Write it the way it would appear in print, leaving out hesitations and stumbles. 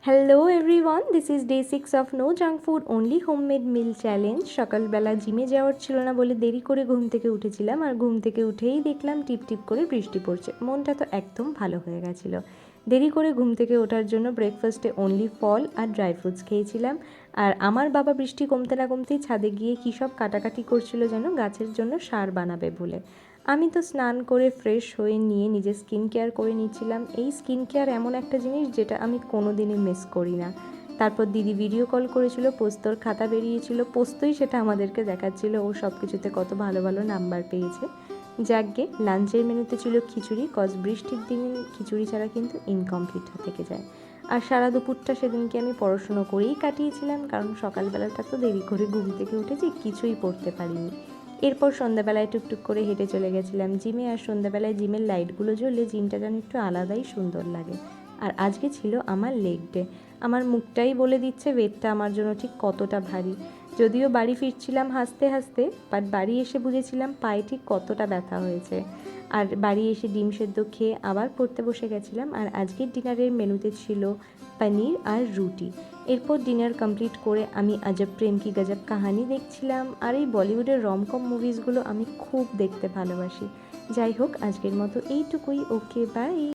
Hello everyone, this is day 6 of no junk food only homemade meal challenge. সকালবেলা জিমে যাওয়ার ছিল না বলে দেরি করে ঘুম থেকে উঠেছিলাম, আর ঘুম থেকে উঠেই দেখলাম টিপ টিপ করে বৃষ্টি পড়ছে। মনটা তো একদম ভালো হয়ে গেছিলো। দেরি করে ঘুম থেকে ওঠার জন্য ব্রেকফাস্টে অনলি ফল আর ড্রাই ফ্রুটস খেয়েছিলাম। আর আমার বাবা বৃষ্টি কমতে না কমতেই ছাদে গিয়ে কী সব কাটাকাটি করছিল যেন গাছের জন্য সার বানাবে বলে। আমি তো স্নান করে ফ্রেশ হয়ে নিয়ে নিজের স্কিন কেয়ার করে নিচ্ছিলাম। এই স্কিন কেয়ার এমন একটা জিনিস যেটা আমি কোনো দিনই মিস করি না। তারপর দিদি ভিডিও কল করেছিল, পোস্তর খাতা বেরিয়েছিল, পোস্তই সেটা আমাদেরকে দেখাচ্ছিল ও সব কিছুতে কত ভালো ভালো নাম্বার পেয়েছে। যাকগে, লাঞ্চের মেনুতে ছিল খিচুড়ি, কজ বৃষ্টির দিনে খিচুড়ি ছাড়া কিন্তু ইনকমপ্লিট থেকে যায়। আর সারা দুপুরটা সেদিনকে আমি পড়াশুনো করেই কাটিয়েছিলাম, কারণ সকালবেলাটা তো দেরি করে ঘুম থেকে উঠেছি, কিছুই পড়তে পারিনি। এরপর সন্ধ্যাবেলায় টুকটুক করে হেঁটে চলে গেছিলাম জিমে। আর সন্ধ্যাবেলায় জিমের লাইটগুলো জ্বললে জিমটা যেন একটু আলাদাই সুন্দর লাগে। আর আজকে ছিল আমার লেগ ডে। আমার মুখটাই বলে দিচ্ছে ওয়েটটা আমার জন্য ঠিক কতটা ভারী। যদিও বাড়ি ফিরছিলাম হাসতে হাসতে, বাট বাড়ি এসে বুঝেছিলাম পায়ে ঠিক কতটা ব্যথা হয়েছে। আর বাড়ি এসে ডিম সেদ্ধ খেয়ে আবার পড়তে বসে গেছিলাম। আর আজকের ডিনারের মেনুতে ছিল পনির আর রুটি। এরপর ডিনার কমপ্লিট করে আমি আজব প্রেম কি গজব কাহানি দেখছিলাম। আর এই বলিউডের রমকম মুভিসগুলো আমি খুব দেখতে ভালোবাসি। যাই হোক, আজকের মতো এইটুকুই। ওকে, বাই।